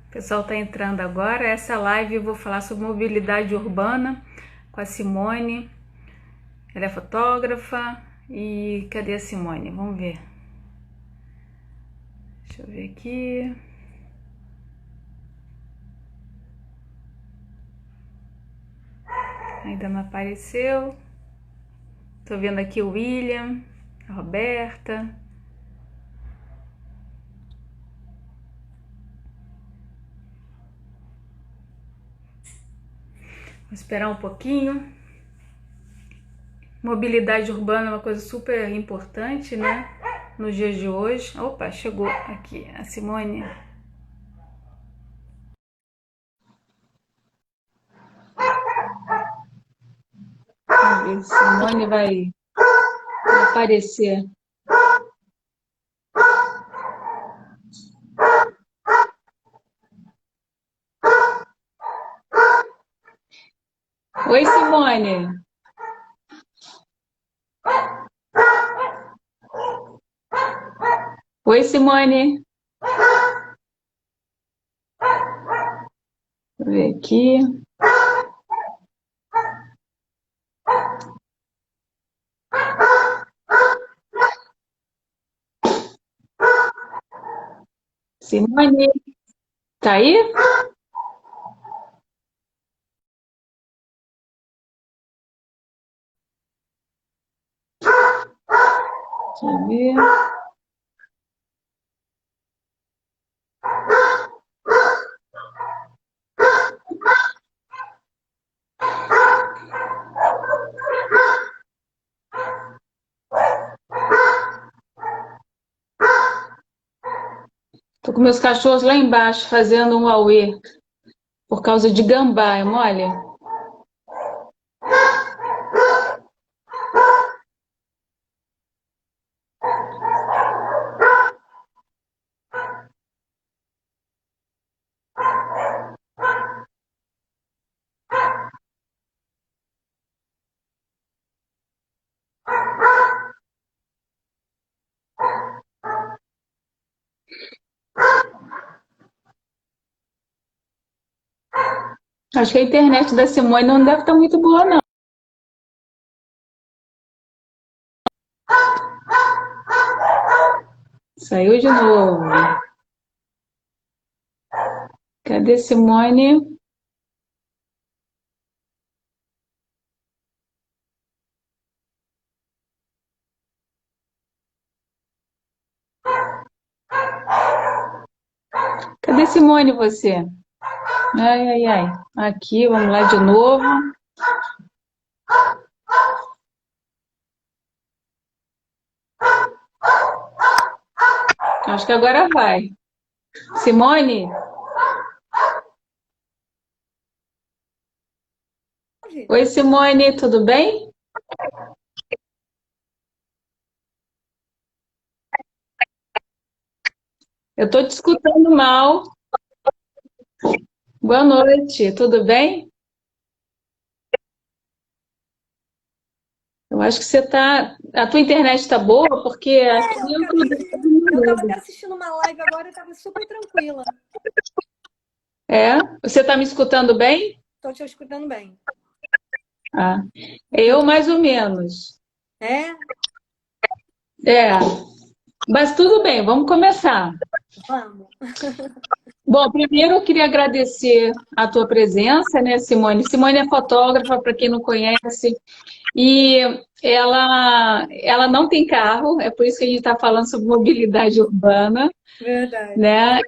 O pessoal está entrando agora. Essa live eu vou falar sobre mobilidade urbana com a Simone. Ela é fotógrafa. E cadê a Simone? Vamos ver. Deixa eu ver aqui. Ainda não apareceu. Tô vendo aqui o William, a Roberta. Vou esperar um pouquinho. Mobilidade urbana é uma coisa super importante, né? Nos dias de hoje. Opa, chegou aqui a Simone. Vamos ver se a Simone vai aparecer. Oi, Simone. Oi, Simone. Deixa eu ver aqui. Simone, tá aí? Deixa eu ver. Tô com meus cachorros lá embaixo fazendo um auê por causa de gambá, é mole? Acho que a internet da Simone não deve estar muito boa, não. Saiu de novo. Cadê Simone? Cadê Simone, você? Ai, ai, ai. Aqui, vamos lá de novo. Acho que agora vai. Simone? Oi, Simone, tudo bem? Eu tô te escutando mal. Boa noite, tudo bem? Eu acho que você tá. A tua internet tá boa, porque aqui Eu eu tô acabei. Eu estava até assistindo uma live agora e estava super tranquila. É? Você tá me escutando bem? Estou te escutando bem. Ah, eu mais ou menos. É? É, mas tudo bem, vamos começar. Vamos. Bom, primeiro eu queria agradecer a tua presença, né, Simone? Simone é fotógrafa, para quem não conhece, e ela não tem carro, é por isso que a gente está falando sobre mobilidade urbana, Verdade. né?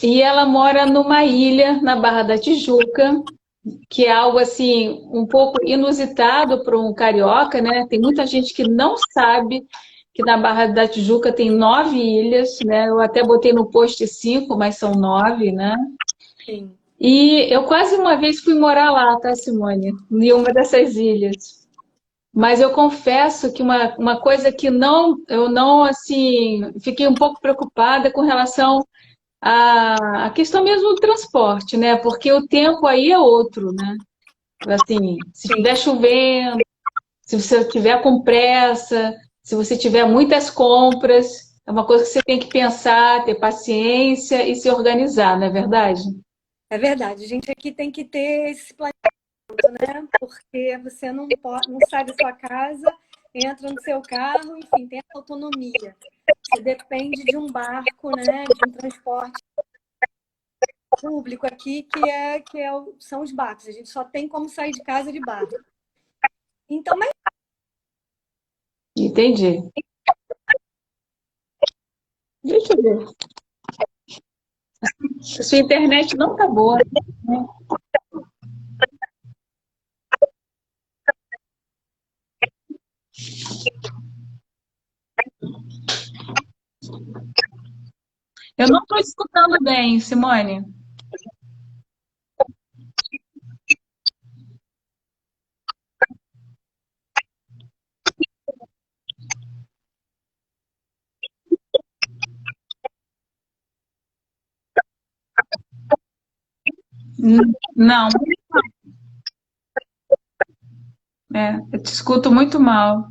E ela mora numa ilha na Barra da Tijuca, que é algo assim um pouco inusitado para um carioca, né? Tem muita gente que não sabe que na Barra da Tijuca tem 9 ilhas, né? Eu até botei no post 5, mas são 9, né? Sim. E eu quase uma vez fui morar lá, tá, Simone? Em uma dessas ilhas. Mas eu confesso que uma coisa que eu não, assim, fiquei um pouco preocupada com relação à questão mesmo do transporte, né? Porque o tempo aí é outro, né? Assim, se estiver Sim. chovendo, se você estiver com pressa, se você tiver muitas compras. É uma coisa que você tem que pensar, ter paciência e se organizar, não é verdade? É verdade, a gente aqui tem que ter esse planejamento, né? Porque você não pode, não sai da sua casa, entra no seu carro, enfim, tem essa autonomia. Você depende de um barco, né? De um transporte público aqui, são os barcos. A gente só tem como sair de casa de barco. Então, mas Entendi. Deixa eu ver. A sua internet não tá boa, né? Eu não estou escutando bem, Simone. Não, eu te escuto muito mal.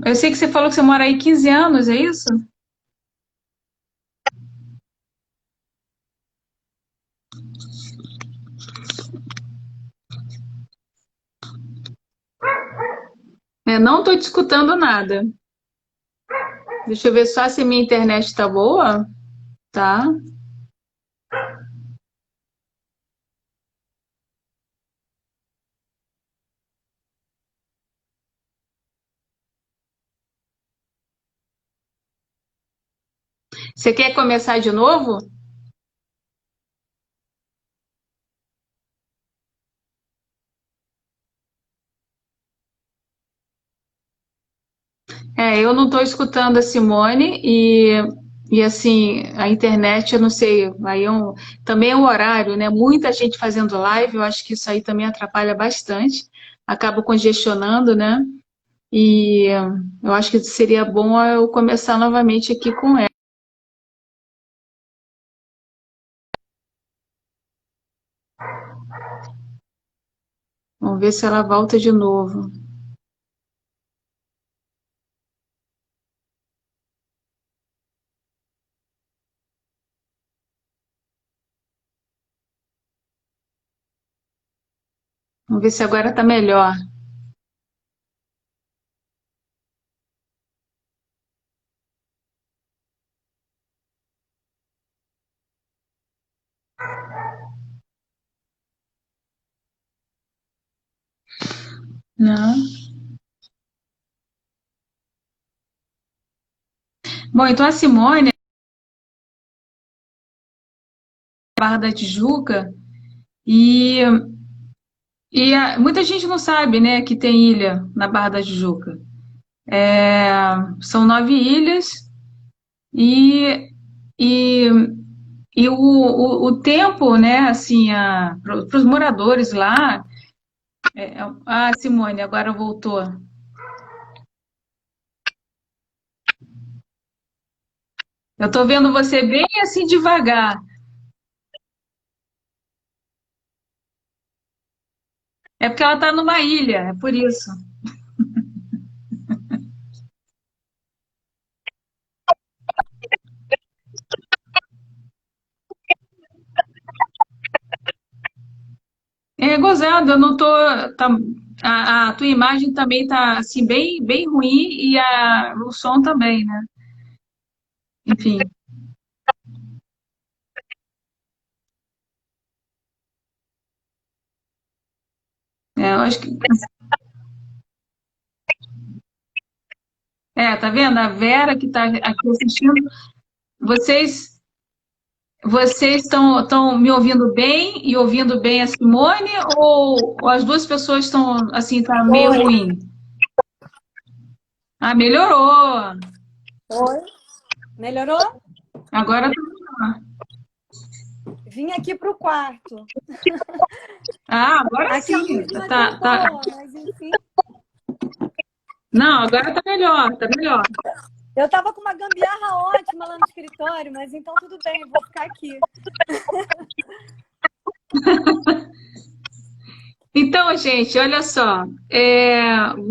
Eu sei que você falou que você mora aí 15 anos, é isso? Não estou te escutando nada. Deixa eu ver só se minha internet está boa. Tá. Você quer começar de novo? Eu não estou escutando a Simone e assim, a internet, eu não sei, aí também é um horário, né? Muita gente fazendo live, eu acho que isso aí também atrapalha bastante, acaba congestionando, né? E eu acho que seria bom eu começar novamente aqui com ela. Vamos ver se ela volta de novo. Vamos ver se agora está melhor. Não. Bom, então a Simone, Barra da Tijuca, e, muita gente não sabe, né, que tem ilha na Barra da Tijuca. São 9 ilhas e, e, o tempo, né, assim, para os moradores lá. Simone, agora voltou. Eu estou vendo você bem assim devagar. É porque ela está numa ilha, é por isso. É gozado, eu não tô. Tá, a tua imagem também tá assim bem, bem ruim e o som também, né? Enfim, eu acho que. Tá vendo? A Vera que está aqui assistindo, vocês vocês estão me ouvindo bem e ouvindo bem a Simone ou as duas pessoas estão assim, tá meio oi, ruim? Ah, melhorou. oi, melhorou? Agora Vim aqui para o quarto. agora Aqui a sim. luz não é tão Tá. boa, mas enfim. Não, agora tá melhor, tá melhor. Eu estava com uma gambiarra ótima lá no escritório, mas então tudo bem, eu vou ficar aqui. Então, gente, olha só,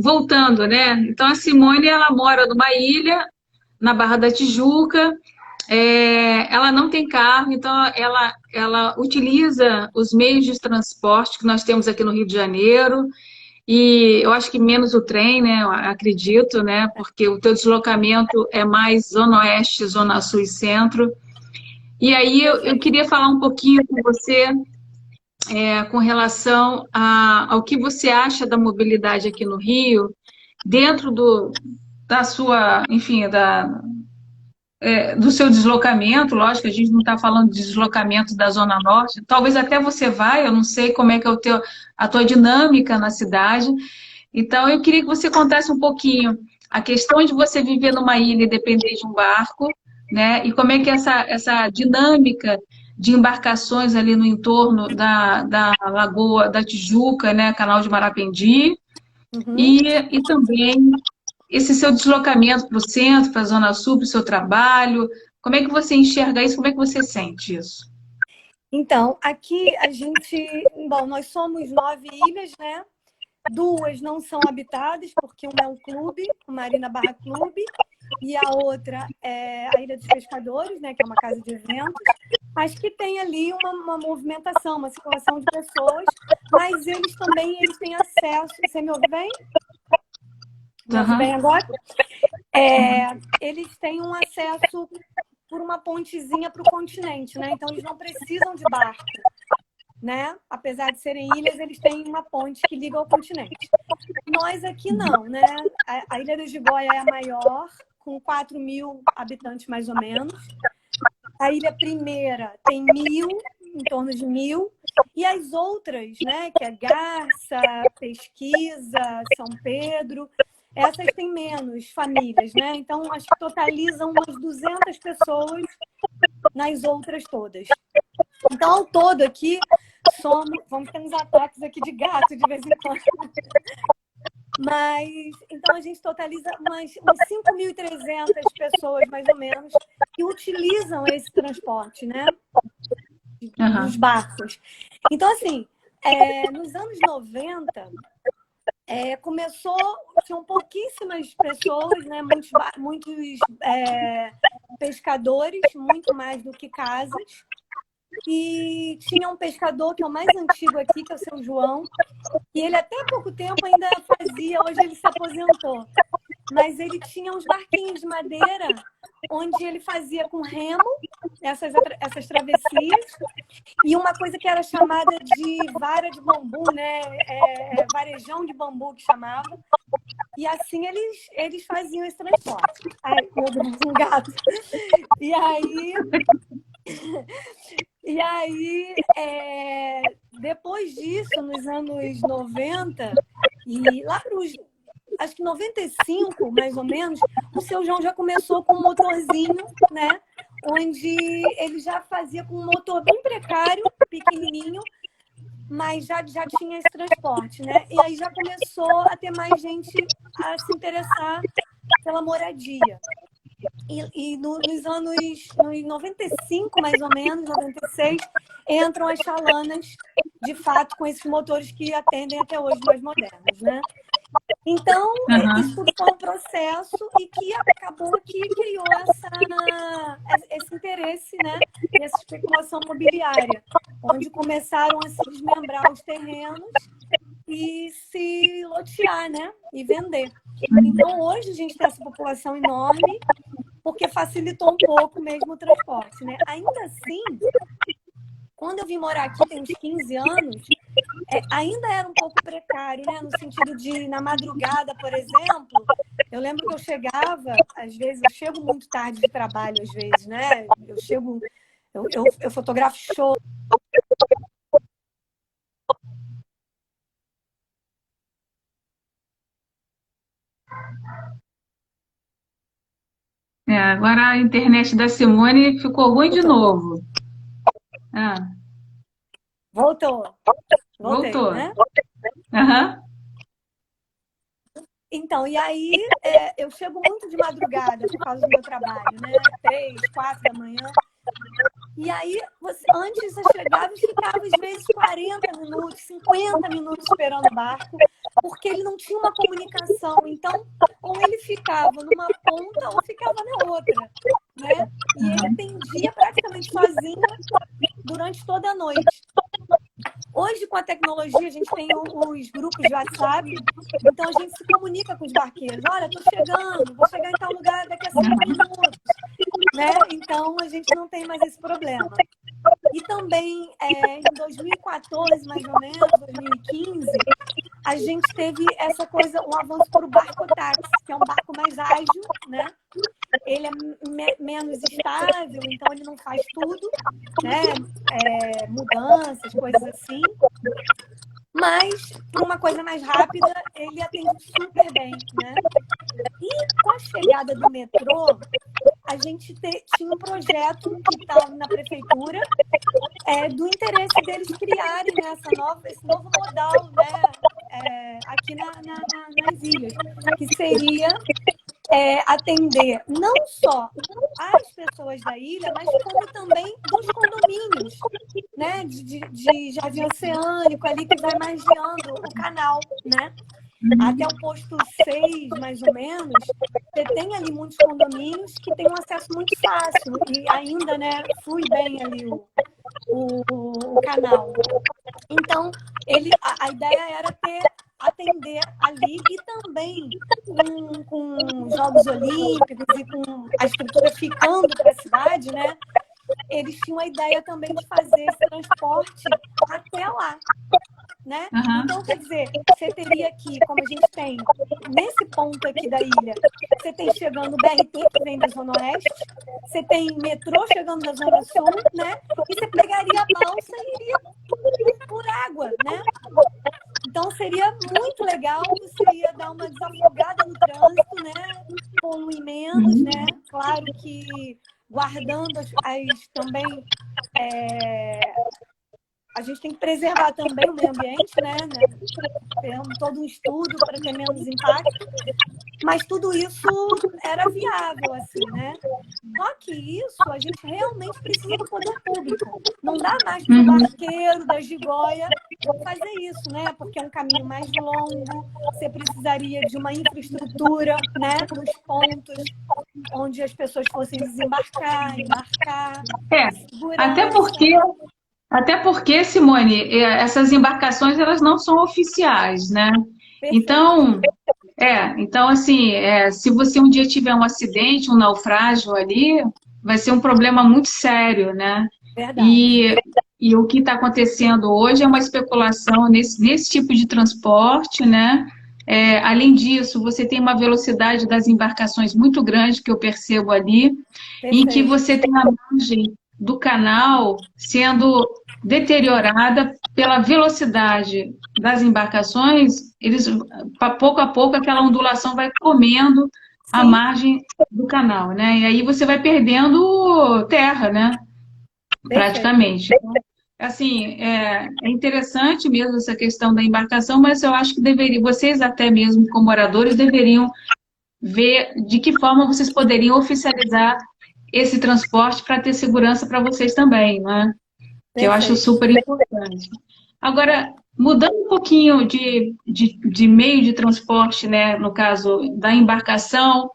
voltando, né? Então, a Simone, ela mora numa ilha na Barra da Tijuca. Ela não tem carro, então ela utiliza os meios de transporte que nós temos aqui no Rio de Janeiro, e eu acho que menos o trem, né? Eu acredito, né? Porque o teu deslocamento é mais zona oeste, zona sul e centro. E aí eu Perfeito. queria falar um pouquinho com você com relação ao que você acha da mobilidade aqui no Rio, dentro da sua, enfim, do seu deslocamento. Lógico, a gente não está falando de deslocamento da Zona Norte, talvez até você vai, eu não sei como é que é a tua dinâmica na cidade. Então, eu queria que você contasse um pouquinho a questão de você viver numa ilha e depender de um barco, né? E como é que é essa dinâmica de embarcações ali no entorno da Lagoa da Tijuca, né? Canal de Marapendi, Uhum. e também esse seu deslocamento para o centro, para a Zona Sul, para o seu trabalho. Como é que você enxerga isso? Como é que você sente isso? Então, aqui a gente, bom, nós somos 9 ilhas, né? 2 não são habitadas, porque uma é um clube, o Marina Barra Clube, e a outra é a Ilha dos Pescadores, né? Que é uma casa de eventos, mas que tem ali uma movimentação, uma circulação de pessoas, mas eles têm acesso. Você me ouve bem? Me ouve bem Aham. agora? Eles têm um acesso por uma pontezinha para o continente, né? Então eles não precisam de barco, né? Apesar de serem ilhas, eles têm uma ponte que liga ao continente. Nós aqui não, né? A Ilha do Gigoia é a maior, com 4.000 habitantes mais ou menos. A Ilha Primeira tem 1.000, em torno de 1.000. E as outras, né? Que é Garça, Pesquisa, São Pedro, essas têm menos famílias, né? Então, acho que totalizam umas 200 pessoas nas outras todas. Então, ao todo aqui, vamos ter uns ataques aqui de gato de vez em quando. Mas, então, a gente totaliza umas 5.300 pessoas, mais ou menos, que utilizam esse transporte, né? Dos Aham. barcos. Então, assim, nos anos 90, tinham pouquíssimas pessoas, né? Muitos pescadores, muito mais do que casas. E tinha um pescador que é o mais antigo aqui, que é o seu João, e ele até há pouco tempo ainda fazia, hoje ele se aposentou, mas ele tinha uns barquinhos de madeira onde ele fazia com remo essas travessias, e uma coisa que era chamada de vara de bambu, né? Varejão de bambu que chamava, e assim eles faziam esse transporte. Ai, meu Deus, um gato. E aí, depois disso, nos anos 90, e lá para os, acho que 95, mais ou menos, o seu João já começou com um motorzinho, né? Onde ele já fazia com um motor bem precário, pequenininho, mas já tinha esse transporte, né? E aí já começou a ter mais gente a se interessar pela moradia. E nos anos 95, mais ou menos, 96, entram as chalanas, de fato, com esses motores que atendem até hoje mais modernos, né? Então, isso Aham. tudo foi um processo e que acabou que criou esse interesse, né, nessa especulação imobiliária, onde começaram a se desmembrar os terrenos e se lotear, né, e vender. Então, hoje a gente tem essa população enorme, porque facilitou um pouco mesmo o transporte, né? Ainda assim, quando eu vim morar aqui, tem uns 15 anos, ainda era um pouco precário, né? No sentido de, na madrugada, por exemplo, eu lembro que eu chegava, às vezes, eu chego muito tarde de trabalho, às vezes, né? Eu fotografo show. Agora a internet da Simone ficou ruim de Voltou. novo. Ah, Voltei, voltou. né? Aham. Então, e aí eu chego muito de madrugada por causa do meu trabalho, né? 3, 4 da manhã. E aí, antes você chegava e ficava, às vezes, 40 minutos, 50 minutos esperando o barco, porque ele não tinha uma comunicação. Então, ou ele ficava numa ponta ou ficava na outra, né? E ele atendia praticamente sozinho durante toda a noite. Hoje, com a tecnologia, a gente tem os grupos de WhatsApp, então a gente se comunica com os barqueiros. Olha, estou chegando, vou chegar em tal lugar daqui a 5 minutos, né? Então, a gente não tem mais esse problema. E também, em 2014, mais ou menos, 2015, a gente teve essa coisa, um avanço para o barcotáxi, que é um barco mais ágil, né? Ele é menos estável, então ele não faz tudo, né? Mudanças, coisas assim. Mas, para uma coisa mais rápida, ele atende super bem, né? E com a chegada do metrô, a gente tinha um projeto que está na prefeitura do interesse deles criarem, né, esse novo modal, né, aqui nas ilhas, que seria atender não só as pessoas da ilha, mas como também dos condomínios, né, de Jardim Oceânico, ali que vai margeando o canal, né? Até o posto 6, mais ou menos, você tem ali muitos condomínios que têm um acesso muito fácil e ainda, né, flui bem ali o canal. Então, a ideia era atender ali e também com Jogos Olímpicos e com a estrutura ficando para a cidade, né? Eles tinham a ideia também de fazer esse transporte até lá, né? Então, quer dizer, você teria aqui, como a gente tem nesse ponto aqui da ilha, você tem chegando o BRT, que vem da Zona Oeste, você tem metrô chegando da Zona Sul, né? E você pegaria a balsa e iria por água, né? Então, seria muito legal, você ia dar uma desafogada no trânsito, né? Poluir menos, né? Claro que guardando também... a gente tem que preservar também o meio ambiente, né? Temos todo um estudo para ter menos impacto, mas tudo isso era viável, assim, né? Só que isso a gente realmente precisa do poder público. Não dá mais para o barqueiro da jiboia fazer isso, né? Porque é um caminho mais longo, você precisaria de uma infraestrutura, né? Nos pontos onde as pessoas fossem desembarcar, embarcar, Até segurança. porque, Simone, essas embarcações elas não são oficiais, né? Perfeito. Então assim, se você um dia tiver um acidente, um naufrágio ali, vai ser um problema muito sério, né? Verdade. E o que está acontecendo hoje é uma especulação nesse tipo de transporte, né? Além disso, você tem uma velocidade das embarcações muito grande, que eu percebo ali, em que Perfeito. você tem a margem do canal sendo deteriorada pela velocidade das embarcações, pouco a pouco, aquela ondulação vai comendo a Sim, margem do canal, né? E aí você vai perdendo terra, né? perfeito. Praticamente. Então, assim, é interessante mesmo essa questão da embarcação, mas eu acho que vocês até mesmo como moradores deveriam ver de que forma vocês poderiam oficializar esse transporte para ter segurança para vocês também, né? Que eu acho Perfeito. super importante. Agora, mudando um pouquinho de meio de transporte, né, no caso da embarcação,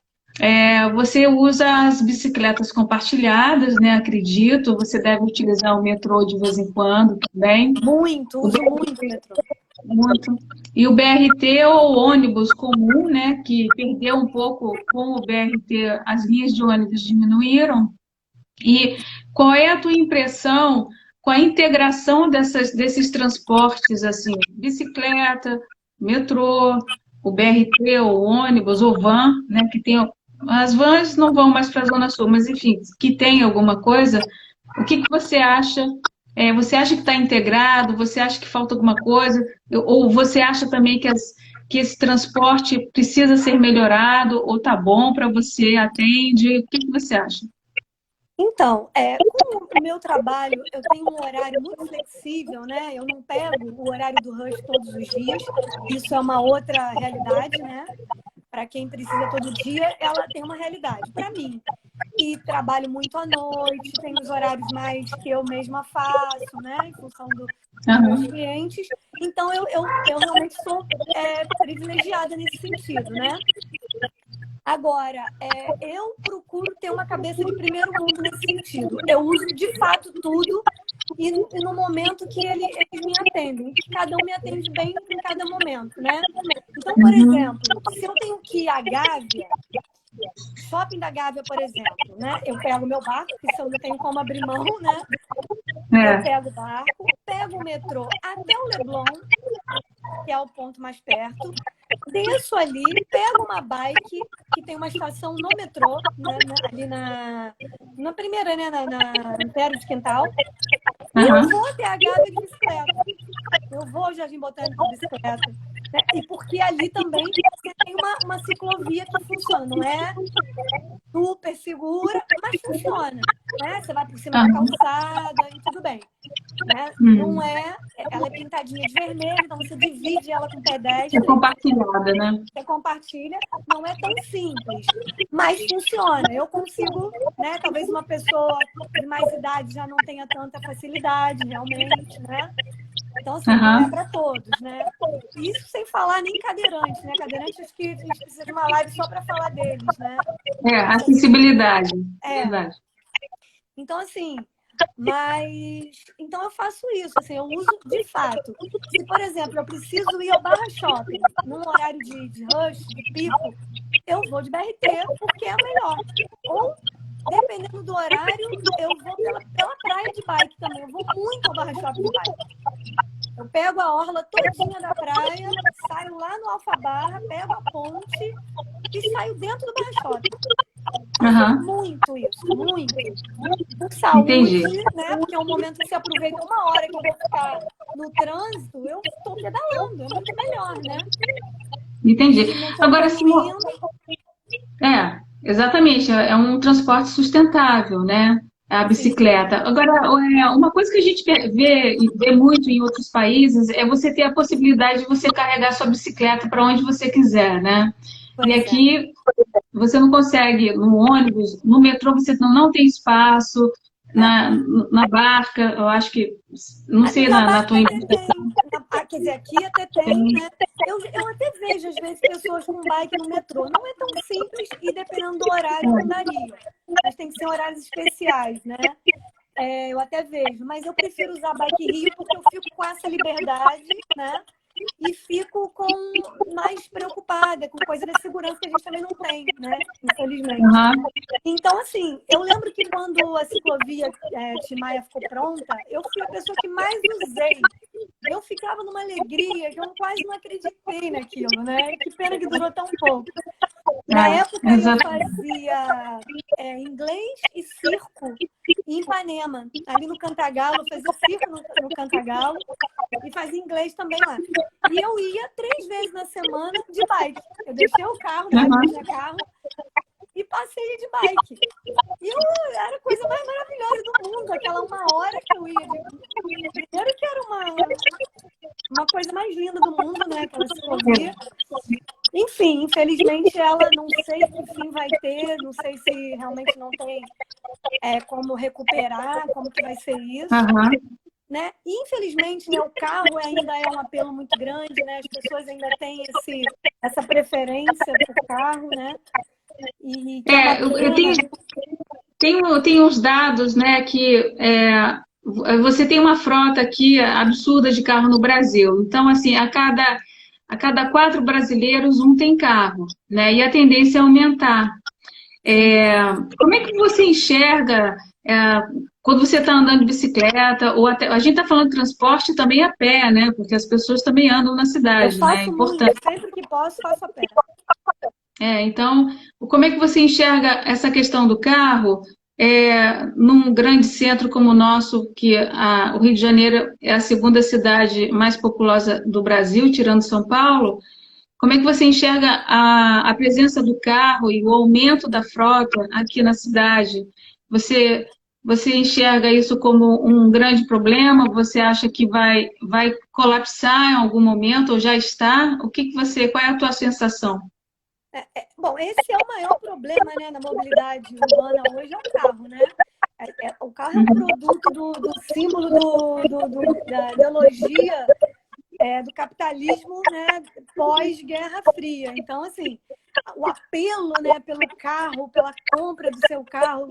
você usa as bicicletas compartilhadas, né, acredito, você deve utilizar o metrô de vez em quando também. Muito, uso muito o metrô. Muito. E o BRT ou ônibus comum, né, que perdeu um pouco com o BRT, as linhas de ônibus diminuíram. E qual é a tua impressão com a integração desses transportes, assim, bicicleta, metrô, o BRT, ou ônibus, ou van, né, que tem... As vans não vão mais para a Zona Sul, mas, enfim, que tem alguma coisa, o que você acha? Você acha que está integrado? Você acha que falta alguma coisa? Ou você acha também que esse transporte precisa ser melhorado? Ou tá bom para você, atende? O que você acha? Então, com o meu trabalho, eu tenho um horário muito flexível, né? Eu não pego o horário do rush todos os dias. Isso é uma outra realidade, né? Para quem precisa todo dia, ela tem uma realidade. Para mim, que trabalho muito à noite, tem os horários mais que eu mesma faço, né? Em função dos meus clientes. Então, eu realmente sou privilegiada nesse sentido, né? Agora, eu procuro ter uma cabeça de primeiro mundo nesse sentido. Eu uso, de fato, tudo e no momento que eles me atendem, que cada um me atende bem em cada momento, né? Então, por exemplo, se eu tenho que ir à Gávea, Shopping da Gávea, por exemplo, né? Eu pego meu barco, que se eu não tenho como abrir mão, né? Eu pego o barco, pego o metrô até o Leblon, que é o ponto mais perto, desço ali, pego uma bike, que tem uma estação no metrô, né? Ali na primeira, né? No Império de Quintal, e eu vou até a Gávea de bicicleta. Eu vou ao Jardim Botânico de bicicleta. Né? E porque ali também você tem uma ciclovia que funciona, não é super segura, mas funciona. Né? Você vai por cima da calçada e tudo bem. Né? Não ela é pintadinha de vermelho, então você divide ela com pedestre. É compartilhada, né? Você compartilha, não é tão simples, mas funciona. Eu consigo, né? Talvez uma pessoa de mais idade já não tenha tanta facilidade, realmente, né? Então, assim, não é para todos, né? Isso sem falar nem cadeirante, né? Cadeirante, acho que a gente precisa de uma live só para falar deles, né? Acessibilidade. Verdade. Então, assim, então eu faço isso, assim, eu uso de fato. Se, por exemplo, eu preciso ir ao Barra Shopping num horário de rush, de pico, eu vou de BRT porque é melhor. Ou, dependendo do horário, eu vou pela praia de bike também. Eu vou muito ao Barra Shopping de bike. Eu pego a orla todinha da praia, saio lá no Alfabarra, pego a ponte e saio dentro do Barra Shopping. Muito isso, muito. Por saúde, né? Porque é um momento que você aproveita uma hora que eu vou ficar no trânsito, eu estou pedalando, é muito melhor, né? Entendi. Agora, exatamente, é um transporte sustentável, né? A bicicleta. Agora, uma coisa que a gente vê muito em outros países é você ter a possibilidade de você carregar sua bicicleta para onde você quiser, né? E aqui você não consegue, no ônibus, no metrô você não tem espaço, na barca, eu acho que, não sei, na tua quer dizer, aqui até tem, né? Eu até vejo, às vezes, pessoas com bike no metrô. Não é tão simples e, dependendo do horário, não daria. Mas tem que ser horários especiais, né? Eu até vejo. Mas eu prefiro usar Bike Rio porque eu fico com essa liberdade, né? E fico mais preocupada com coisa da segurança que a gente também não tem, né? Infelizmente. Então, assim, eu lembro que quando a ciclovia Timaya ficou pronta, eu fui a pessoa que mais usei. Eu ficava numa alegria que eu quase não acreditei naquilo, né? Que pena que durou tão pouco. Na época eu fazia inglês e circo em Ipanema, ali no Cantagalo, eu fazia circo no Cantagalo e fazia inglês também lá. E eu ia 3 vezes na semana de bike. Eu deixei o carro, tinha carro, e passei de bike. E era a coisa mais maravilhosa do mundo, aquela 1 hora que eu ia. Primeiro que era uma coisa mais linda do mundo, né? Aquela ciclovia. Enfim, infelizmente ela não sei que fim vai ter, não sei se realmente não tem como recuperar, como que vai ser isso. Né? Infelizmente, né, o carro ainda é um apelo muito grande, né? As pessoas ainda têm essa preferência por carro, né? E tem uns dados, né, que você tem uma frota aqui absurda de carro no Brasil. Então, assim, a cada 4 brasileiros, um tem carro, né? E a tendência é aumentar. Como é que você enxerga quando você está andando de bicicleta, ou até, a gente está falando de transporte também a pé, né? Porque as pessoas também andam na cidade, né? É importante. Sempre que posso, faço a pé. Então, como é que você enxerga essa questão do carro num grande centro como o nosso, que o Rio de Janeiro é a segunda cidade mais populosa do Brasil, tirando São Paulo? Como é que você enxerga a presença do carro e o aumento da frota aqui na cidade? Você enxerga isso como um grande problema? Você acha que vai colapsar em algum momento ou já está? Qual é a tua sensação? Bom, esse é o maior problema, né, na mobilidade urbana hoje, é o carro, né? O carro é um produto do símbolo da ideologia do capitalismo, né, pós-Guerra Fria. Então, assim, o apelo, né, pelo carro, pela compra do seu carro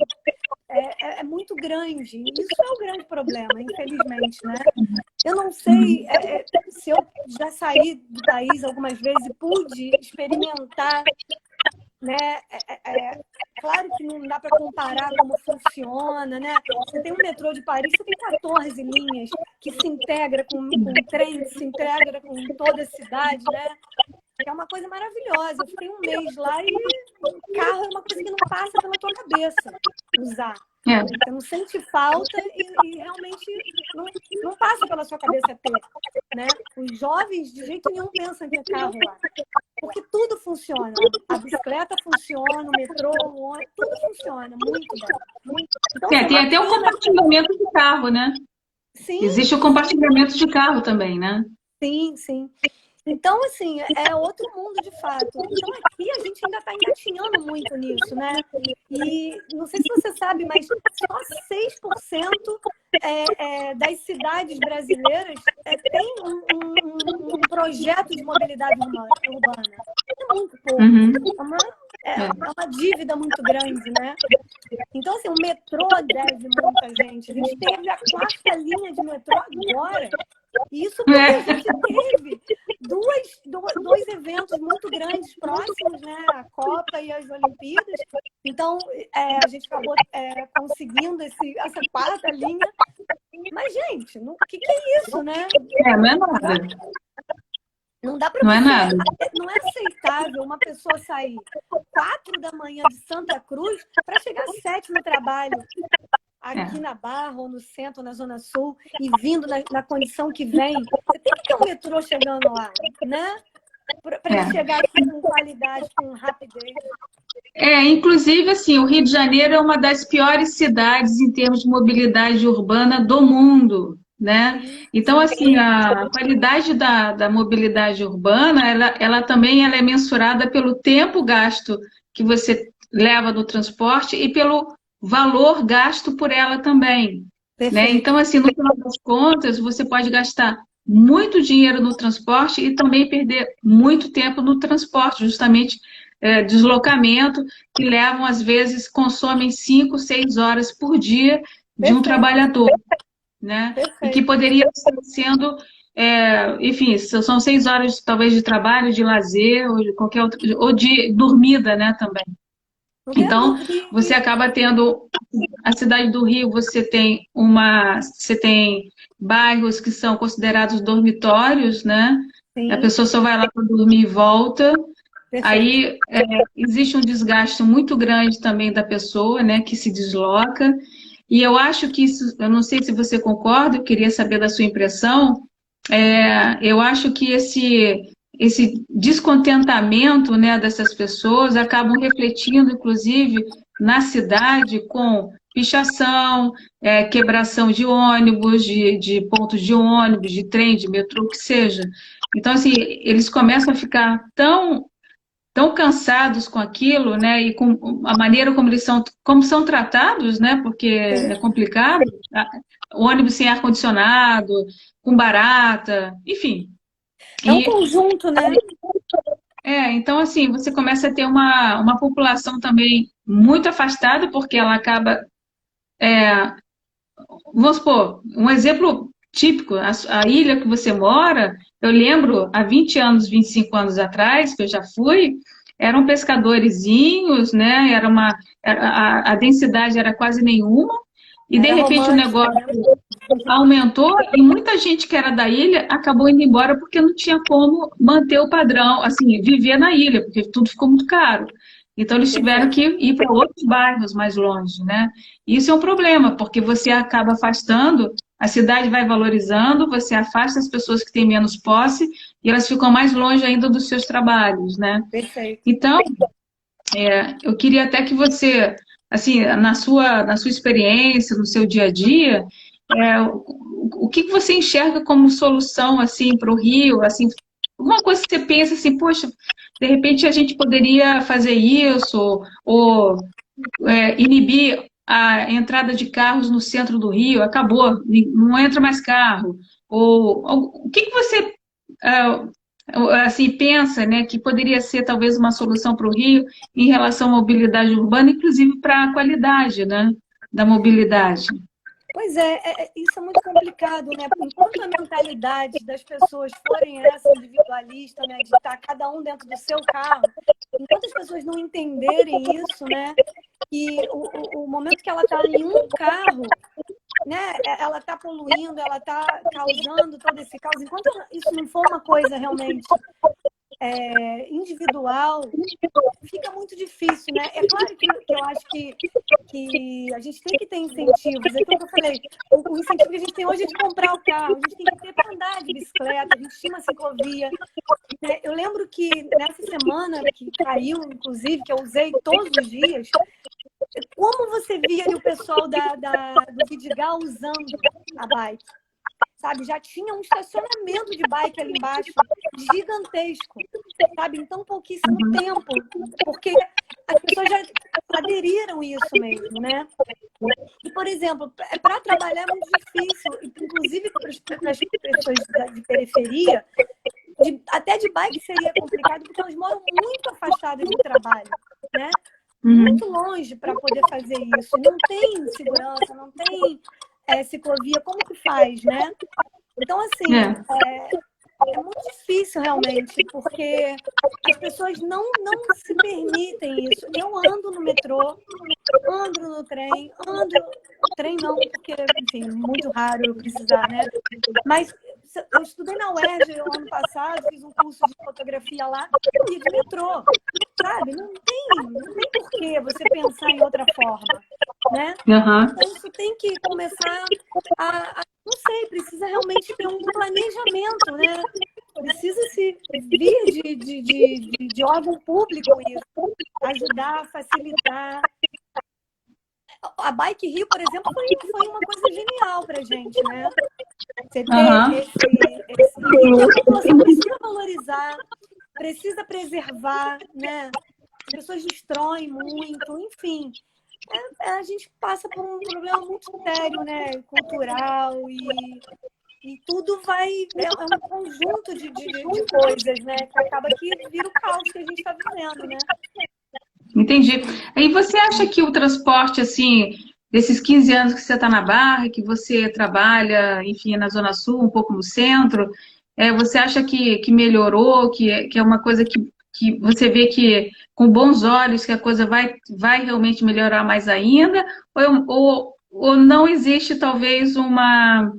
é muito grande. Isso é o grande problema, infelizmente, né? Eu não sei se eu já saí do país algumas vezes e pude experimentar, né? Claro que não dá para comparar como funciona, né? Você tem um metrô de Paris, você tem 14 linhas que se integra com o trem, que se integra com toda a cidade, né? É uma coisa maravilhosa. Eu fiquei um mês lá e carro é uma coisa que não passa pela tua cabeça usar. É. Você não sente falta e realmente não passa pela sua cabeça ter, né? Os jovens de jeito nenhum pensam em ter carro lá. Porque tudo funciona. A bicicleta funciona, o metrô, o ônibus, tudo funciona muito bem. Então, Tem até o compartilhamento de carro, né? Sim. Existe o compartilhamento de carro também, né? Sim, sim. Então, assim, é outro mundo de fato. Então, aqui a gente ainda está engatinhando muito nisso, né? E não sei se você sabe, mas só 6% das cidades brasileiras tem um projeto de mobilidade urbana. É muito pouco. Uhum. É uma dívida muito grande, né? Então, assim, o metrô deve muita gente. A gente teve a 4ª linha de metrô agora. Isso porque a gente teve dois eventos muito grandes próximos, né? A Copa e as Olimpíadas. Então, a gente acabou conseguindo essa 4ª linha. Mas, gente, o que é isso, né? Não é nada. Não dá para Não é você. nada. Não é aceitável uma pessoa sair 4 da manhã de Santa Cruz para chegar às 7 no trabalho. Aqui na Barra, ou no centro, ou na Zona Sul, e vindo na condição que vem. Você tem que ter um metrô chegando lá, né? Para ele chegar aqui com qualidade, com rapidez. Inclusive, assim, o Rio de Janeiro é uma das piores cidades em termos de mobilidade urbana do mundo, né? Então, assim, a qualidade da mobilidade urbana, ela também é mensurada pelo tempo gasto que você leva no transporte e pelo valor gasto por ela também, né? Então, assim, no final das contas, você pode gastar muito dinheiro no transporte e também perder muito tempo no transporte, justamente deslocamento, que levam, às vezes, consomem 5, 6 horas por dia de um trabalhador, né? E que poderia estar sendo, enfim, são 6 horas, talvez, de trabalho, de lazer, ou de qualquer outro, ou de dormida, né, também. Então, você acaba tendo a cidade do Rio, você tem bairros que são considerados dormitórios, né? Sim. A pessoa só vai lá para dormir e volta. Aí existe um desgaste muito grande também da pessoa, né, que se desloca. E eu acho que isso, eu não sei se você concorda, eu queria saber da sua impressão. Eu acho que esse descontentamento, né, dessas pessoas acabam refletindo, inclusive, na cidade com pichação, quebração de ônibus, de pontos de ônibus, de trem, de metrô, o que seja. Então, assim, eles começam a ficar tão cansados com aquilo, né, e com a maneira como são tratados, né, porque é complicado, o ônibus sem ar-condicionado, com barata, enfim. É um conjunto, né? Então, assim, você começa a ter uma população também muito afastada, porque ela acaba... vamos supor, um exemplo típico, a ilha que você mora, eu lembro, há 20 anos, 25 anos atrás, que eu já fui, eram pescadorzinhos, né? A densidade era quase nenhuma, e de repente o negócio aumentou, e muita gente que era da ilha acabou indo embora porque não tinha como manter o padrão, assim, viver na ilha, porque tudo ficou muito caro. Então, eles tiveram que ir para outros bairros mais longe, né? Isso é um problema, porque você acaba afastando, a cidade vai valorizando, você afasta as pessoas que têm menos posse e elas ficam mais longe ainda dos seus trabalhos, né? Perfeito. Então, eu queria até que você, assim, na sua experiência, no seu dia a dia, o que você enxerga como solução, assim, para o Rio, assim, alguma coisa que você pensa assim, poxa, de repente a gente poderia fazer isso, ou inibir a entrada de carros no centro do Rio, acabou, não entra mais carro. Ou o que você assim, pensa, né, que poderia ser talvez uma solução para o Rio em relação à mobilidade urbana, inclusive para a qualidade, né, da mobilidade. Pois isso é muito complicado, né? Enquanto a mentalidade das pessoas forem essa individualista, né, de estar cada um dentro do seu carro, enquanto as pessoas não entenderem isso, né, que o momento que ela está em um carro, né, ela está poluindo, ela está causando todo esse caos, enquanto isso não for uma coisa realmente individual, fica muito difícil, né? É claro que eu acho que a gente tem que ter incentivos. É aquilo que eu falei, o incentivo que a gente tem hoje é de comprar o carro, a gente tem que ter para andar de bicicleta, a gente tinha uma ciclovia. Né? Eu lembro que nessa semana que caiu, inclusive, que eu usei todos os dias, como você via ali o pessoal do Vidigal usando a bike? Sabe, já tinha um estacionamento de bike ali embaixo, gigantesco, sabe, em tão pouquíssimo tempo, porque as pessoas já aderiram isso mesmo, né? E, por exemplo, para trabalhar é muito difícil, inclusive para as pessoas de periferia, até de bike seria complicado, porque elas moram muito afastadas do trabalho, né? Muito longe para poder fazer isso. Não tem segurança, não tem ciclovia, como que faz, né? Então, assim, é muito difícil realmente, porque as pessoas não se permitem isso. Eu ando no metrô, ando no trem, trem não, porque, enfim, muito raro eu precisar, né? Mas eu estudei na UERJ ano passado, fiz um curso de fotografia lá, eu ia de metrô, sabe? Não tem por que você pensar em outra forma, né? Então, isso tem que começar não sei, precisa realmente ter um planejamento, né? Precisa se vir de órgão público isso, ajudar, facilitar. A Bike Rio, por exemplo, foi uma coisa genial para a gente, né? Você ter e a população precisa valorizar, precisa preservar, né? As pessoas destroem muito, enfim. A gente passa por um problema muito sério, né? Cultural e tudo é um conjunto de coisas, né? Que acaba que vira o caos que a gente está vivendo, né? Entendi. E você acha que o transporte, assim, desses 15 anos que você está na Barra, que você trabalha, enfim, na Zona Sul, um pouco no centro, você acha que melhorou, que é uma coisa que você vê que, com bons olhos, que a coisa vai realmente melhorar mais ainda? Ou não existe, talvez, uma...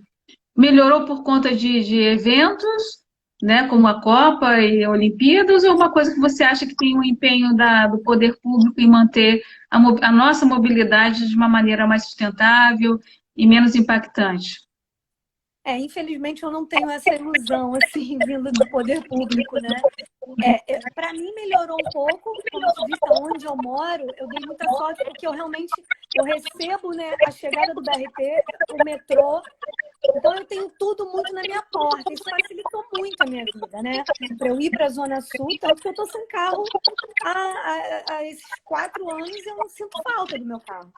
Melhorou por conta de eventos, né, como a Copa e a Olimpíadas, ou uma coisa que você acha que tem um empenho do poder público em manter a nossa mobilidade de uma maneira mais sustentável e menos impactante? Infelizmente eu não tenho essa ilusão, assim, vindo do poder público, né? Para mim melhorou um pouco, como eu te disse, onde eu moro, eu dei muita sorte porque eu recebo, né, a chegada do BRT, o metrô, então eu tenho tudo muito na minha porta, isso facilitou muito a minha vida, né? Para eu ir para a Zona Sul, tanto que eu estou sem carro há esses 4 anos e eu não sinto falta do meu carro,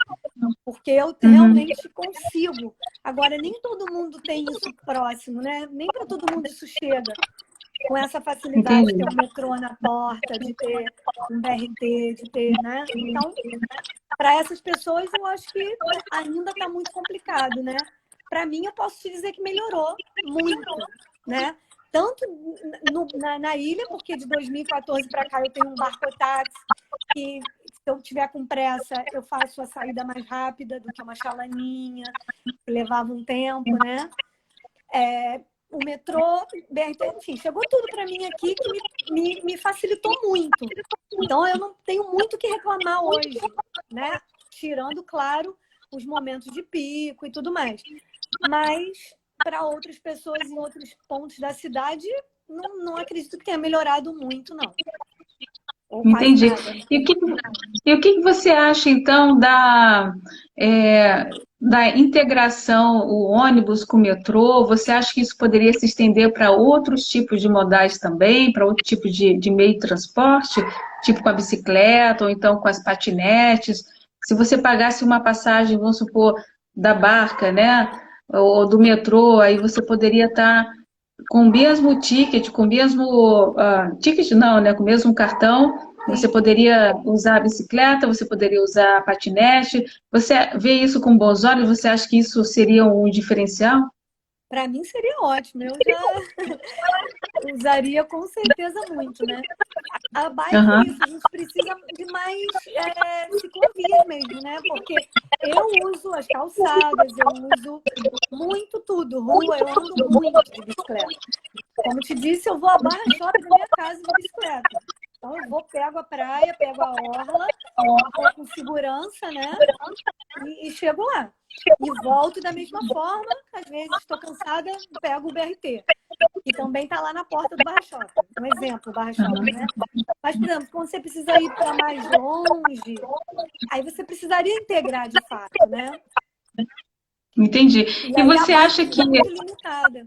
porque eu realmente consigo. Agora, nem todo mundo tem isso próximo, né? Nem para todo mundo isso chega com essa facilidade de ter um metrô na porta, de ter um BRT, de ter, né? Então, para essas pessoas, eu acho que ainda está muito complicado, né? Para mim, eu posso te dizer que melhorou muito, né? Tanto na ilha, porque de 2014 para cá eu tenho um barcotáxi que, se eu tiver com pressa, eu faço a saída mais rápida do que uma chalaninha, que levava um tempo, né? O metrô, BRT, enfim, chegou tudo para mim aqui que me facilitou muito. Então, eu não tenho muito o que reclamar hoje, né? Tirando, claro, os momentos de pico e tudo mais. Mas, para outras pessoas em outros pontos da cidade, não acredito que tenha melhorado muito, não. Entendi. E o que você acha, então, da integração, o ônibus com o metrô? Você acha que isso poderia se estender para outros tipos de modais também, para outro tipo de meio de transporte, tipo com a bicicleta ou então com as patinetes? Se você pagasse uma passagem, vamos supor, da barca, né, ou do metrô, aí você poderia estar com o mesmo ticket, com o mesmo ticket não, né? Com o mesmo cartão, você Sim. poderia usar a bicicleta, você poderia usar a patinete. Você vê isso com bons olhos? Você acha que isso seria um diferencial? Para mim seria ótimo. Eu já usaria com certeza muito, né? A bike é Aham. isso, a gente precisa de mais ciclovias mesmo, né? Porque eu uso as calçadas, eu uso muito tudo, rua, eu ando muito de bicicleta. Como te disse, eu vou à Barra Shopping da minha casa de bicicleta. Então eu vou, pego a praia, pego a orla, vou com segurança, né? E chego lá. E volto da mesma forma, às vezes estou cansada, pego o BRT. E também está lá na porta do Barra Shopping. Um exemplo, Barra Shopping, né? Mas, por exemplo, quando você precisa ir para mais longe, aí você precisaria integrar de fato, né? Entendi. E E aí a você bike acha que fica muito limitada.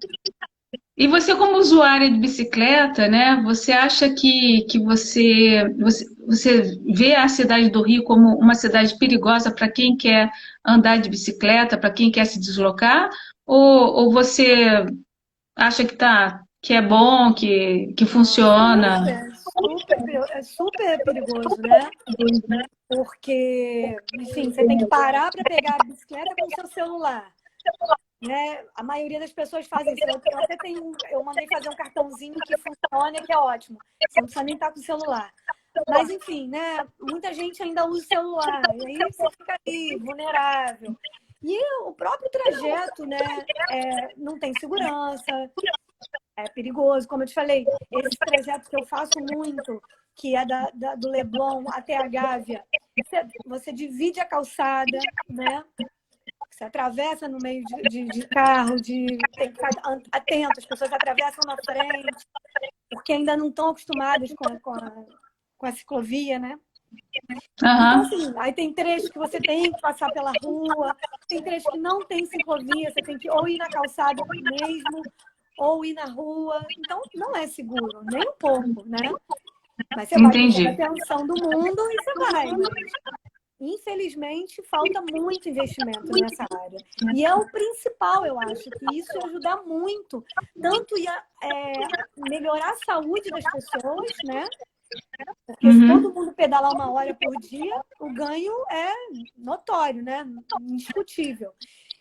E você, como usuária de bicicleta, né, você acha que você vê a cidade do Rio como uma cidade perigosa para quem quer andar de bicicleta, para quem quer se deslocar? Ou você acha que é bom, que Não, funciona? é super perigoso, né? Porque, enfim, você tem que parar para pegar a bicicleta com o seu celular. Né? A maioria das pessoas fazem isso. Eu até eu mandei fazer um cartãozinho que funciona, que é ótimo. Você não precisa nem estar com o celular. Mas, enfim, né? Muita gente ainda usa o celular. E aí você fica aí, vulnerável. E o próprio trajeto, né? Não tem segurança, é perigoso. Como eu te falei, esse trajeto que eu faço muito, que é do Leblon até a Gávea, você divide a calçada, né? Você atravessa no meio de carro, tem que ficar atento, as pessoas atravessam na frente, porque ainda não estão acostumadas com a ciclovia, né? Então, Aham, assim, aí tem trechos que você tem que passar pela rua, tem trechos que não tem ciclovia, você tem que ou ir na calçada mesmo, ou ir na rua. Então, não é seguro, nem um pouco, né? Mas você vai com toda a entendi. atenção do mundo e você vai, mas infelizmente, falta muito investimento nessa área. E é o principal, eu acho, que isso ia ajudar muito, tanto ia melhorar a saúde das pessoas, né? Porque se todo Uhum. mundo pedalar 1 hora por dia, o ganho é notório, né? Indiscutível.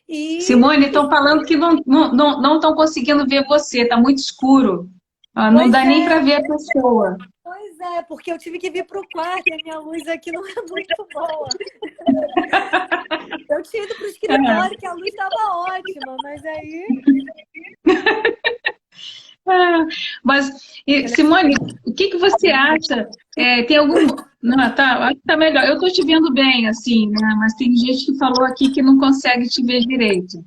E, Simone, estão enfim, falando que não estão conseguindo ver você, está muito escuro. Não pois dá nem para é, ver a pessoa. pois é, porque eu tive que vir para o quarto e a minha luz aqui não é muito boa. Eu tinha ido para o escritório, que a luz estava ótima, mas aí. Ah, mas, Simone, o que você acha? Tem algum. Não, tá, acho que tá melhor. Eu estou te vendo bem, assim, né? Mas tem gente que falou aqui que não consegue te ver direito.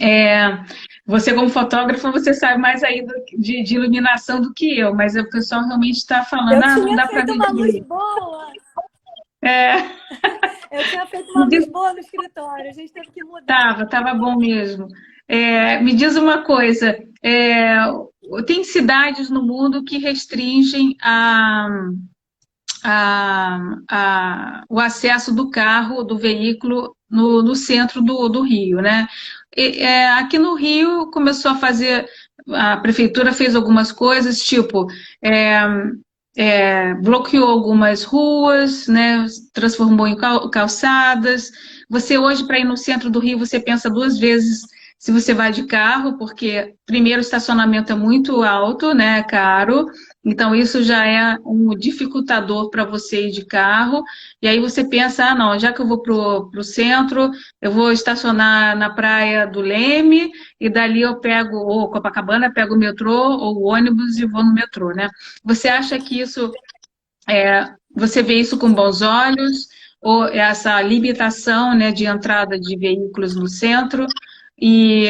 É, você, como fotógrafa, você sabe mais aí de iluminação do que eu, mas o pessoal realmente está falando, Eu não tinha dá para feito ver uma luz direito. boa. É, Eu tinha feito uma me luz diz, boa no escritório. A gente teve que mudar. tava bom mesmo. Me diz uma coisa, tem cidades no mundo que restringem o acesso do carro, do veículo no centro do Rio, né? Aqui no Rio começou a fazer, a prefeitura fez algumas coisas, tipo, é, bloqueou algumas ruas, né? Transformou em calçadas. Você hoje, para ir no centro do Rio, você pensa 2 vezes se você vai de carro, porque primeiro o estacionamento é muito alto, né? É caro. Então, isso já é um dificultador para você ir de carro. E aí você pensa, não, já que eu vou para o centro, eu vou estacionar na praia do Leme, e dali eu pego, ou Copacabana, pego o metrô ou o ônibus e vou no metrô, né? Você acha que você vê isso com bons olhos, ou essa limitação, né, de entrada de veículos no centro, e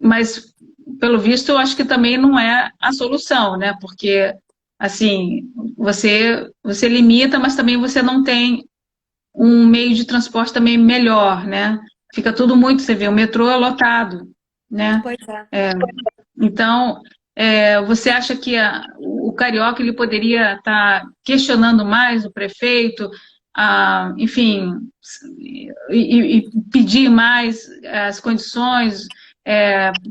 mas, pelo visto, eu acho que também não é a solução, né? Porque, assim, você limita, mas também você não tem um meio de transporte também melhor, né? Fica tudo muito, você vê, o metrô é lotado, né? Pois é. Então, você acha que o carioca ele poderia estar questionando mais o prefeito, enfim, e pedir mais as condições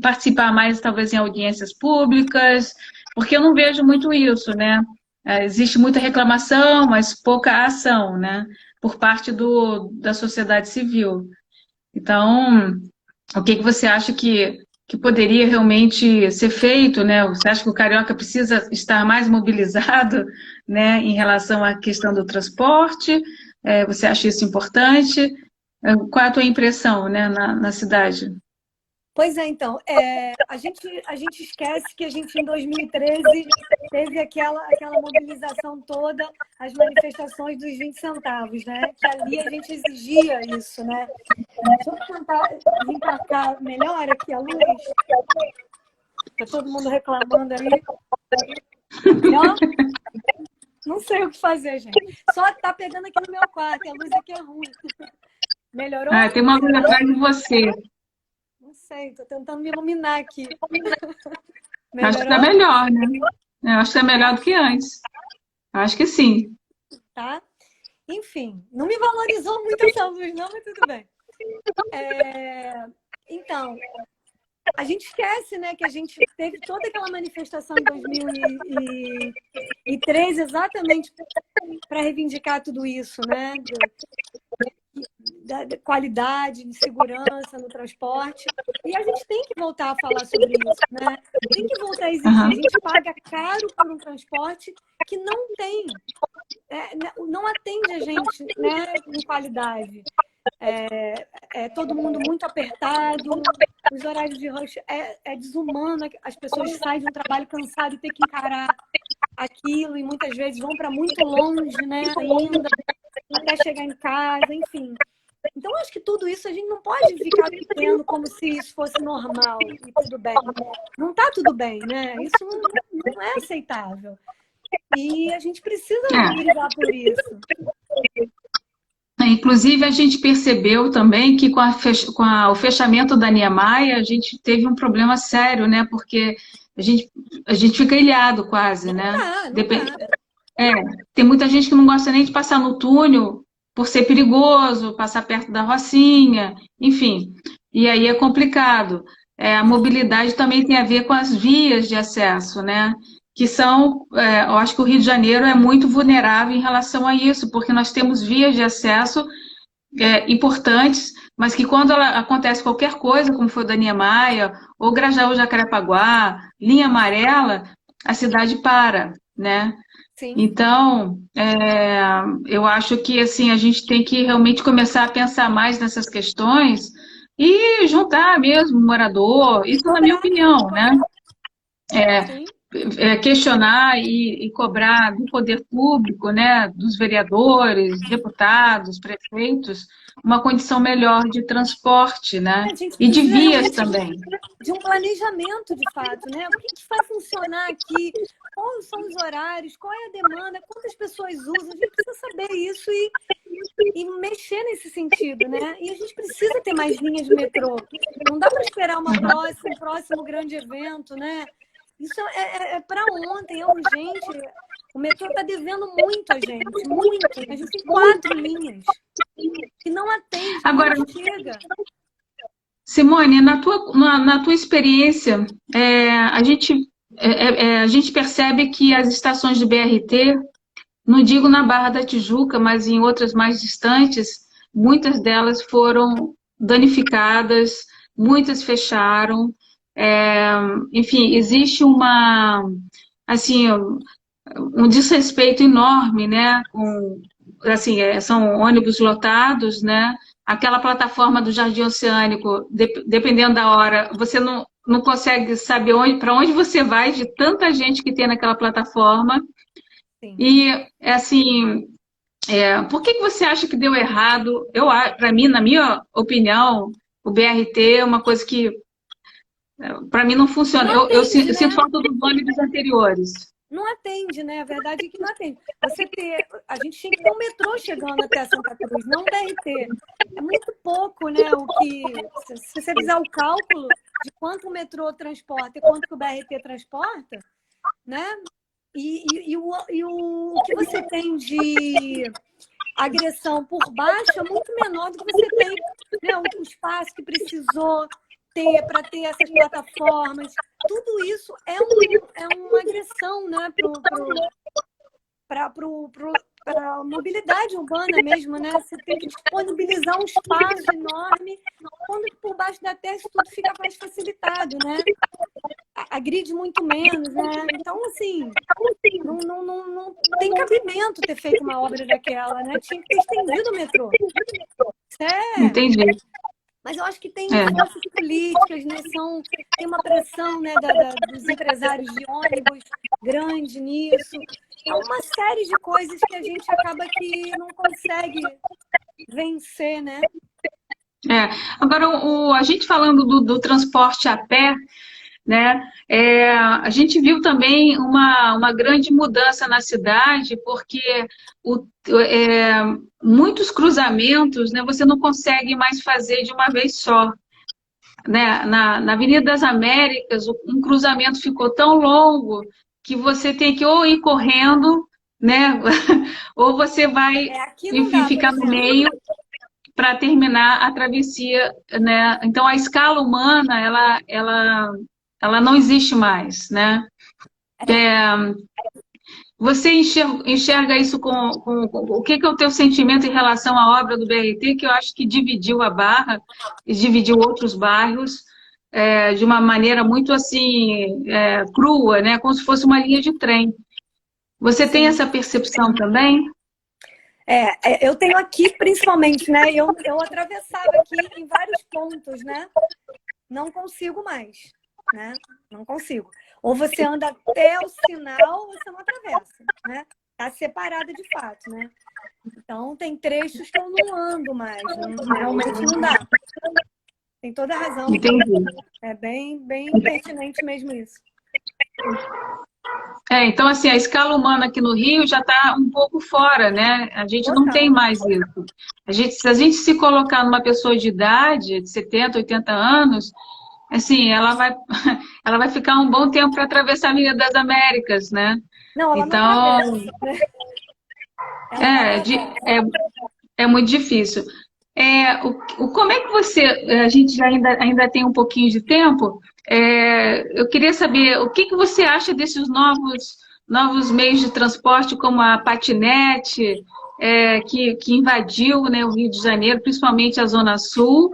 participar mais, talvez, em audiências públicas, porque eu não vejo muito isso, né? Existe muita reclamação, mas pouca ação, né? Por parte da sociedade civil. Então, o que você acha que poderia realmente ser feito, né? Você acha que o carioca precisa estar mais mobilizado, né, em relação à questão do transporte? Você acha isso importante? Qual é a tua impressão, né, na cidade? Pois é, então, a gente esquece que a gente, em 2013, teve aquela mobilização toda, as manifestações dos 20 centavos, né? Que ali a gente exigia isso, né? Deixa eu tentar vir para cá melhor aqui a luz. Está todo mundo reclamando aí. Melhor? Não sei o que fazer, gente. Só tá pegando aqui no meu quarto, e a luz aqui é ruim. Melhorou? Tem uma luz atrás de você. Não sei, estou tentando me iluminar aqui. Acho que está Melhorou? melhor, né? Eu acho que está melhor do que antes. Acho que sim. Tá? Enfim, não me valorizou muito essa luz, não, mas tudo bem. Então, a gente esquece, né, que a gente teve toda aquela manifestação em 2013 exatamente para reivindicar tudo isso, né? Da qualidade, de segurança no transporte. E a gente tem que voltar a falar sobre isso, né? Tem que voltar a exigir. A gente paga caro por um transporte que não tem, não atende a gente, né, em qualidade. Todo mundo muito apertado, os horários de rush é desumano, as pessoas saem de um trabalho cansado e tem que encarar aquilo, e muitas vezes vão para muito longe, né, ainda, até chegar em casa, enfim. Então, acho que tudo isso a gente não pode ficar vivendo como se isso fosse normal e tudo bem. Não está tudo bem, né? Isso não é aceitável. E a gente precisa brigar por isso. Inclusive, a gente percebeu também que com o fechamento da Niemeyer, a gente teve um problema sério, né? Porque a gente fica ilhado quase, né? Tem muita gente que não gosta nem de passar no túnel por ser perigoso, passar perto da Rocinha, enfim. E aí é complicado. A mobilidade também tem a ver com as vias de acesso, né? Que são, eu acho que o Rio de Janeiro é muito vulnerável em relação a isso, porque nós temos vias de acesso importantes, mas que quando acontece qualquer coisa, como foi o da Niemeyer, ou Grajaú, Jacarepaguá, linha amarela, a cidade para, né? Sim. Então, eu acho que assim, a gente tem que realmente começar a pensar mais nessas questões e juntar mesmo o morador, isso na minha opinião, né? Questionar e cobrar do poder público, né, dos vereadores, deputados, prefeitos, uma condição melhor de transporte, né? E de vias também. De um planejamento, de fato, né? O que vai funcionar aqui? Quais são os horários? Qual é a demanda? Quantas pessoas usam? A gente precisa saber isso e mexer nesse sentido, né? E a gente precisa ter mais linhas de metrô. Não dá para esperar um próximo grande evento, né? Isso é para ontem, é urgente. O metrô está devendo muito a gente, muito. A gente tem 4 linhas que não atende, agora não chega. Simone, na tua experiência, a gente percebe que as estações de BRT, não digo na Barra da Tijuca, mas em outras mais distantes, muitas delas foram danificadas, muitas fecharam. Enfim, existe assim, um desrespeito enorme, né? Assim, são ônibus lotados, né? Aquela plataforma do Jardim Oceânico, dependendo da hora, você não consegue saber para onde você vai de tanta gente que tem naquela plataforma. Sim. E, assim, por que você acha que deu errado? Para mim, na minha opinião, o BRT é uma coisa que, para mim, não funciona. Eu sinto falta dos ônibus anteriores. Não atende, né? A verdade é que não atende. A gente tinha que ter um metrô chegando até Santa Cruz, não um BRT. É muito pouco, né? Se você fizer o cálculo de quanto o metrô transporta e quanto que o BRT transporta, né? E o que você tem de agressão por baixo é muito menor do que você tem, né? O espaço que precisou ter essas plataformas. Tudo isso é uma agressão, né, para a mobilidade urbana mesmo, né? Você tem que disponibilizar um espaço enorme, quando por baixo da terra isso tudo fica mais facilitado, né? Agride muito menos, né? Então, assim, não tem cabimento ter feito uma obra daquela, né? Tinha que ter estendido o metrô. Entendi. Mas eu acho que tem forças políticas, né? Tem uma pressão, né, dos empresários de ônibus grande nisso. É uma série de coisas que a gente acaba que não consegue vencer, né? Agora, a gente falando do transporte a pé, né? A gente viu também uma grande mudança na cidade, porque muitos cruzamentos, né, você não consegue mais fazer de uma vez só. Né? Na Avenida das Américas, um cruzamento ficou tão longo que você tem que ou ir correndo, né? Ou você vai ficar no meio para terminar a travessia, né? Então, a escala humana, ela não existe mais, né? Você enxerga isso o que é o teu sentimento em relação à obra do BRT, que eu acho que dividiu a Barra e dividiu outros bairros de uma maneira muito assim crua, né? Como se fosse uma linha de trem. Você tem essa percepção também? Eu tenho aqui principalmente, né? Eu atravessava aqui em vários pontos, né? Não consigo mais, né? Não consigo. Ou você anda até o sinal, ou você não atravessa, né? Tá separada de fato, né? Então, tem trechos que eu não ando mais, realmente não dá. Tem toda a razão. Entendi. É bem pertinente mesmo isso. Então, assim, a escala humana aqui no Rio já está um pouco fora, né? A gente não tem mais isso. Se a gente se colocar numa pessoa de idade, de 70, 80 anos, assim, ela vai ficar um bom tempo para atravessar a Avenida das Américas, né? Não, ela não atravessa, né? É muito difícil. Como é que você... A gente ainda tem um pouquinho de tempo. Eu queria saber o que você acha desses novos meios de transporte, como a patinete, que invadiu, né, o Rio de Janeiro, principalmente a Zona Sul.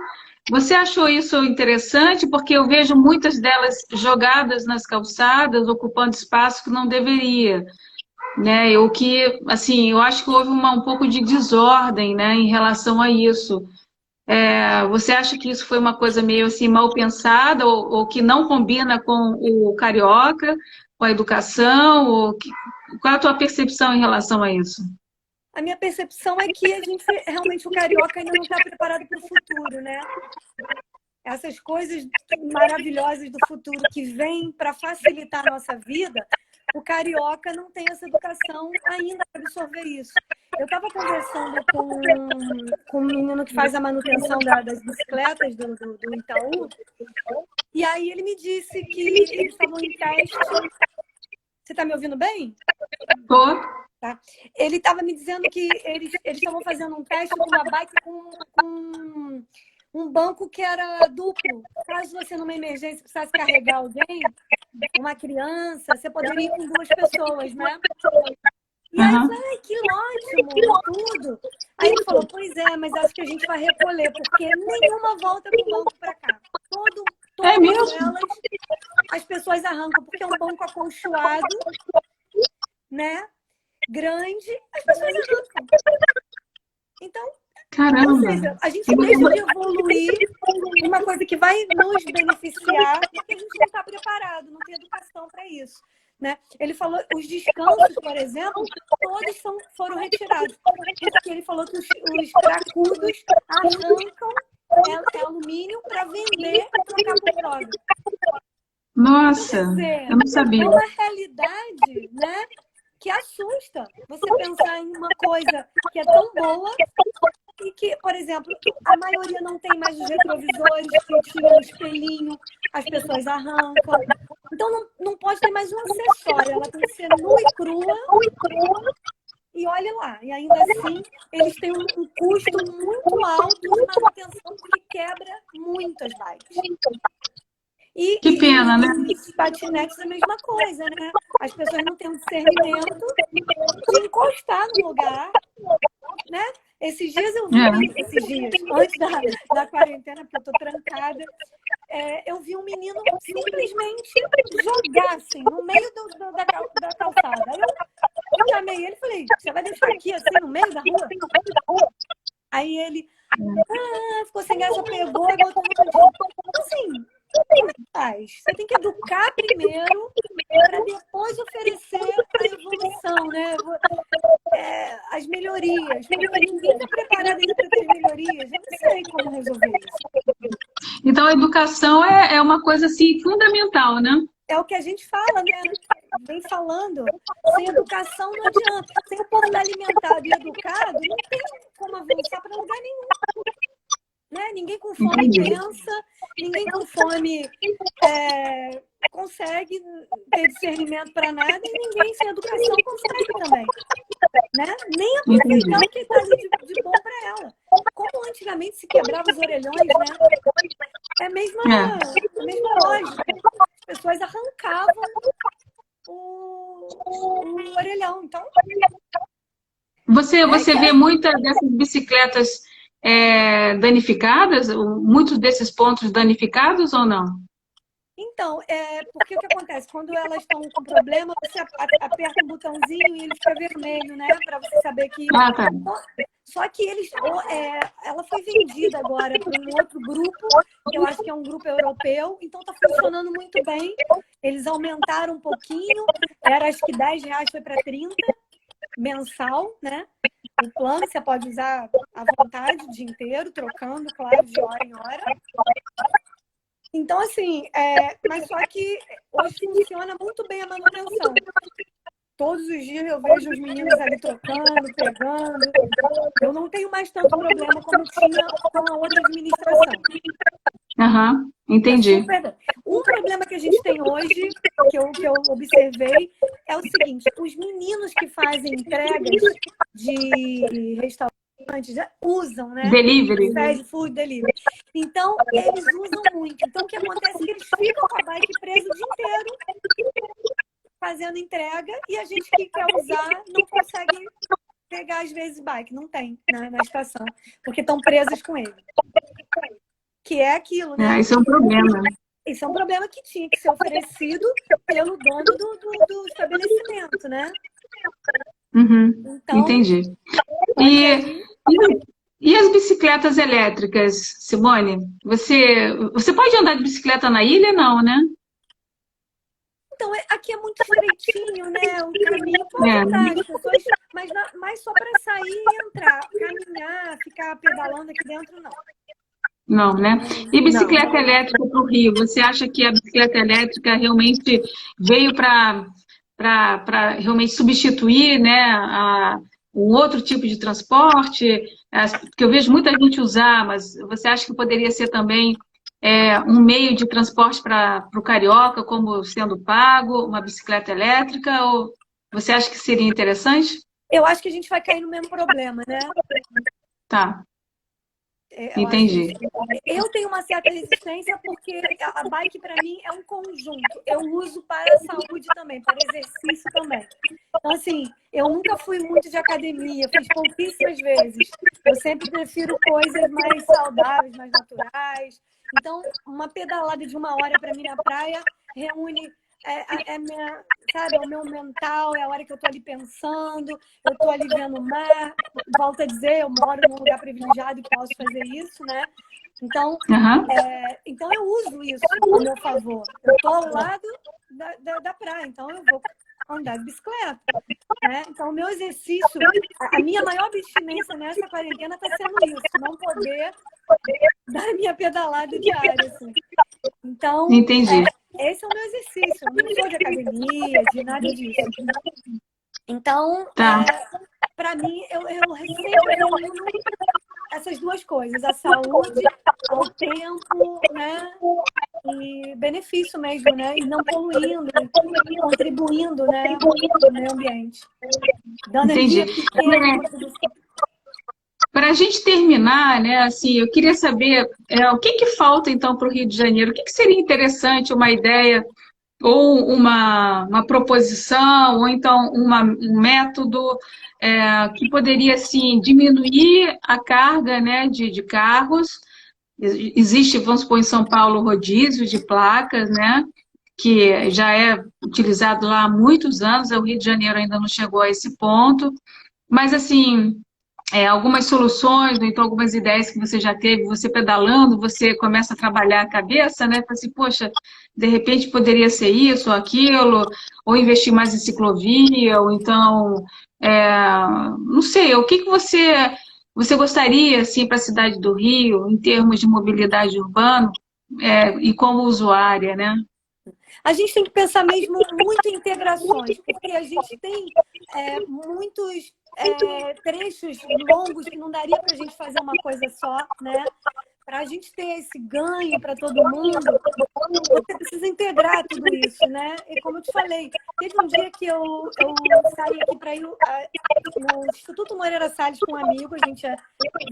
Você achou isso interessante? Porque eu vejo muitas delas jogadas nas calçadas, ocupando espaço que não deveria. Né? Assim, eu acho que houve um pouco de desordem, né, em relação a isso. Você acha que isso foi uma coisa meio assim mal pensada ou que não combina com o carioca, com a educação? Qual é a tua percepção em relação a isso? A minha percepção é que realmente o carioca ainda não está preparado para o futuro, né? Essas coisas maravilhosas do futuro que vêm para facilitar a nossa vida, o carioca não tem essa educação ainda para absorver isso. Eu estava conversando com um menino que faz a manutenção das bicicletas do Itaú, e aí ele me disse que eles estavam em teste. Você está me ouvindo bem? Tô. Tá. Ele estava me dizendo que eles estavam fazendo um teste com uma bike com um banco que era duplo. Caso você, numa emergência, precisasse carregar alguém, uma criança, você poderia ir com 2 pessoas, né? E aí eu falei, que ótimo, tudo. Aí ele falou, pois é, mas acho que a gente vai recolher, porque nenhuma volta com o banco para cá. Todas elas, as pessoas arrancam, porque é um banco acolchoado, né? Grande, as pessoas arrancam. Então, caramba. Ou seja, a gente deixa de evoluir uma coisa que vai nos beneficiar, porque a gente não está preparado, não tem educação para isso. Né? Ele falou, os descansos, por exemplo, todos foram retirados. Porque ele falou que os cracudos arrancam alumínio para vender e trocar por droga. Nossa, Quer dizer, eu não sabia. É uma realidade, né, que assusta. Você pensar em uma coisa que é tão boa e que, por exemplo, a maioria não tem mais os retrovisores que tiram o espelhinho, as pessoas arrancam. Então não pode ter mais um acessório, ela tem que ser nua e crua E olha lá, e ainda assim eles têm um custo muito alto de manutenção porque quebra muito as bikes. Que pena, né? E os patinetes é a mesma coisa, né? As pessoas não têm um discernimento de encostar no lugar, né? Esses dias eu vi, esses dias, antes da quarentena, porque eu tô trancada, eu vi um menino simplesmente jogar assim, no meio da calçada. Aí eu chamei ele e falei, você vai deixar aqui assim, no meio da rua? Aí ele ficou sem graça, pegou e botou no cantinho. Assim, como é que faz? Você tem que educar primeiro para depois oferecer a evolução, né? As melhorias. Porque ninguém está preparado ainda para ter melhorias. Eu não sei como resolver isso. Então, a educação é uma coisa assim fundamental, né? É o que a gente fala, né? Vem falando. Sem educação não adianta. Sem o povo estar alimentado e educado, não tem como avançar para lugar nenhum. Né? Ninguém com fome pensa, ninguém com fome consegue ter discernimento para nada e ninguém sem educação consegue também. Né? Nem aproveitar o que está ali de bom para ela. Como antigamente se quebrava os orelhões, né? É a mesma lógica. As pessoas arrancavam o orelhão. Então, você vê muitas dessas bicicletas danificadas, muitos desses pontos danificados ou não? Então, porque o que acontece? Quando elas estão com problema, você aperta um botãozinho e ele fica vermelho, né? Para você saber que... Ah, tá. Só que ela foi vendida agora para um outro grupo, que eu acho que é um grupo europeu, então está funcionando muito bem. Eles aumentaram um pouquinho, era acho que R$10, foi para 30 mensal, né? O plano você pode usar à vontade o dia inteiro, trocando, claro, de hora em hora. Então, assim, mas só que hoje funciona muito bem a manutenção. Todos os dias eu vejo os meninos ali trocando, pegando. Eu não tenho mais tanto problema como tinha com a outra administração. Entendi. Um problema que a gente tem hoje, que eu observei, é o seguinte: os meninos que fazem entregas de restaurantes usam, né? Delivery. Fast food delivery. Então, eles usam muito. Então, o que acontece é que eles ficam com a bike presa o dia inteiro fazendo entrega e a gente que quer usar não consegue pegar, às vezes, bike. Não tem, né, na estação, porque estão presas com ele. Que é aquilo, né? Isso é um problema. Isso é um problema que tinha que ser oferecido pelo dono do estabelecimento, né? Então, entendi. E as bicicletas elétricas, Simone? Você pode andar de bicicleta na ilha, não, né? Então, aqui é muito estreitinho, né? O caminho pode andar, as pessoas, mas só para sair e entrar. Caminhar, ficar pedalando aqui dentro, não. Não, né? E bicicleta elétrica para o Rio? Você acha que a bicicleta elétrica realmente veio para realmente substituir, né, um outro tipo de transporte? Que eu vejo muita gente usar, mas você acha que poderia ser também um meio de transporte para o carioca, como sendo pago, uma bicicleta elétrica? Ou você acha que seria interessante? Eu acho que a gente vai cair no mesmo problema, né? Tá. Entendi. Eu tenho uma certa resistência porque a bike, para mim, é um conjunto. Eu uso para a saúde também, para exercício também. Então, assim, eu nunca fui muito de academia, fiz pouquíssimas vezes. Eu sempre prefiro coisas mais saudáveis, mais naturais. Então, uma pedalada de 1 hora para mim na praia reúne... sabe, é o meu mental, é a hora que eu estou ali pensando, eu estou ali vendo o mar. Volto a dizer, eu moro num lugar privilegiado que posso fazer isso, né? Então, então eu uso isso a meu favor. Eu estou ao lado da praia, então eu vou andar de bicicleta. Né? Então, o meu exercício, a minha maior abstinência nessa quarentena está sendo isso, não poder dar a minha pedalada diária. Assim. Então, entendi. Esse é o meu exercício, eu não sou de academia, de nada disso. Então, para mim, eu sempre reúno essas duas coisas, a saúde, o tempo, né? E benefício mesmo, né? E não poluindo, contribuindo, né? No meio ambiente. Dando Entendi. Para a gente terminar, né, assim, eu queria saber o que que falta, então, para o Rio de Janeiro? O que que seria interessante, uma ideia, ou uma proposição, ou então um método que poderia, assim, diminuir a carga, né, de carros. Existe, vamos supor, em São Paulo, rodízio de placas, né, que já é utilizado lá há muitos anos, o Rio de Janeiro ainda não chegou a esse ponto, mas, assim, algumas soluções, ou então algumas ideias que você já teve, você pedalando, você começa a trabalhar a cabeça, né? Fala assim, poxa, de repente poderia ser isso ou aquilo, ou investir mais em ciclovia, ou então, não sei, o que que você gostaria, assim, para a cidade do Rio, em termos de mobilidade urbana, e como usuária, né? A gente tem que pensar mesmo muito em integrações, porque a gente tem muitos trechos longos que não daria para a gente fazer uma coisa só, né? Para a gente ter esse ganho para todo mundo, você precisa integrar tudo isso, né? E como eu te falei, teve um dia que eu saí aqui para ir no Instituto Moreira Salles com um amigo, a gente ia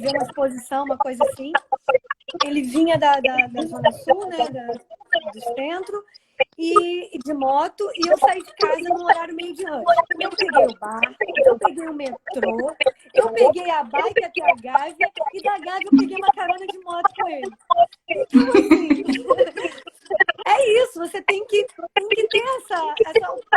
ver uma exposição, uma coisa assim. Ele vinha da Zona Sul, né? Do centro, e de moto, e eu saí de casa no horário meio de rush. Eu peguei o barco, eu peguei o metrô, eu peguei a bike até a Gávea, e da Gávea eu peguei uma carona de moto com ele. Então, assim, é isso, você tem que ter essa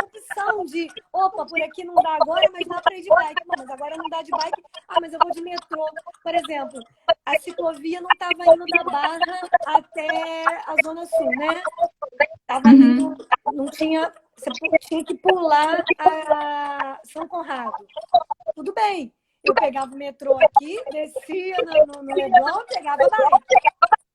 opção de, opa, por aqui não dá agora, mas dá para ir de bike. Não, mas agora não dá de bike, mas eu vou de metrô. Por exemplo, a ciclovia não estava indo da Barra até a Zona Sul, né? Tava indo, não tinha, você tinha que pular a São Conrado. Tudo bem, eu pegava o metrô aqui, descia no Leblon, pegava a bike.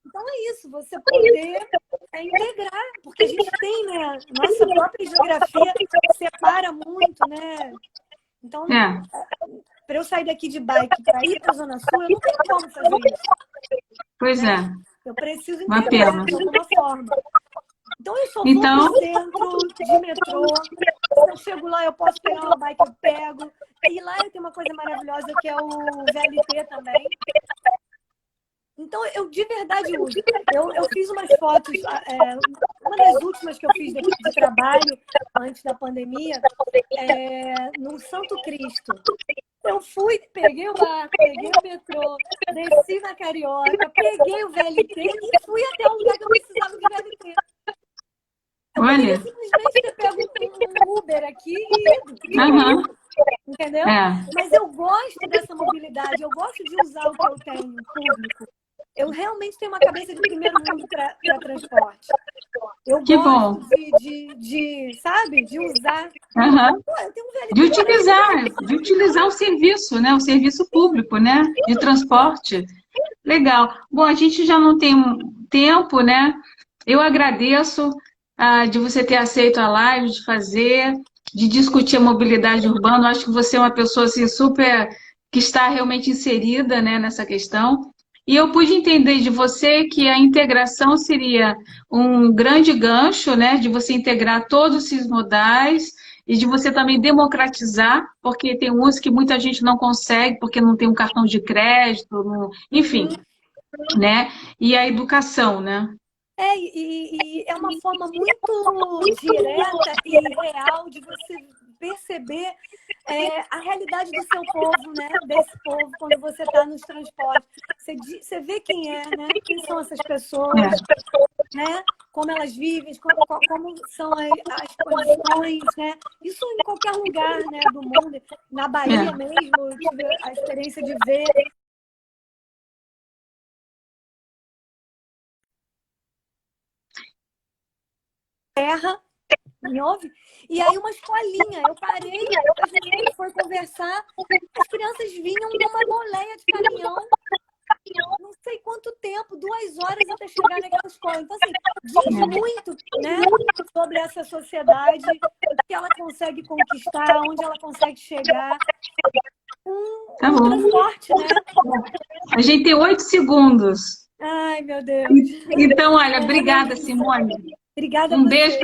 Então é isso, você poder integrar, porque a gente tem, né? Nossa própria geografia separa muito, né? Então, para eu sair daqui de bike para ir para a Zona Sul, eu não tenho como fazer isso. Pois né? é. Eu preciso Uma integrar pena. de alguma forma. Então, eu só vou pro centro de metrô. Se eu chego lá, eu posso pegar uma bike, eu pego. E lá tem uma coisa maravilhosa que é o VLT também. Então, eu de verdade uso. Eu fiz umas fotos, uma das últimas que eu fiz de trabalho antes da pandemia, no Santo Cristo. Eu fui, peguei o barco, peguei o metrô, desci na Carioca, peguei o VLT e fui até um lugar que eu precisava de VLT. Eu poderia simplesmente ter pego um Uber aqui e ido. Entendeu? Mas eu gosto dessa mobilidade, eu gosto de usar o que eu tenho público. Eu realmente tenho uma cabeça de primeiro mundo para transporte. Eu gosto sabe, de usar. Eu tenho um VLT de utilizar o serviço, né? O serviço público, né? De transporte. Legal. Bom, a gente já não tem tempo, né? Eu agradeço de você ter aceito a live, de fazer, de discutir a mobilidade urbana. Eu acho que você é uma pessoa assim, super que está realmente inserida, né, nessa questão. E eu pude entender de você que a integração seria um grande gancho, né, de você integrar todos esses modais e de você também democratizar, porque tem uns que muita gente não consegue, porque não tem um cartão de crédito, enfim, né? E a educação, né? E é uma forma muito direta e real de você perceber a realidade do seu povo, né? Desse povo, quando você está nos transportes. Você vê quem é, né? Quem são essas pessoas, né? Como elas vivem, como são as condições, né? Isso em qualquer lugar, né, do mundo. Na Bahia mesmo, eu tive a experiência de ver. Terra, me ouve? E aí uma escolinha, eu parei, a gente foi conversar, as crianças vinham numa boleia de caminhão, não sei quanto tempo, 2 horas até chegar naquela escola. Então, assim, diz muito, né, sobre essa sociedade, o que ela consegue conquistar, onde ela consegue chegar. Um transporte, né? A gente tem 8 segundos. Ai, meu Deus. Então, olha, obrigada, Simone. Obrigada a você. beijo.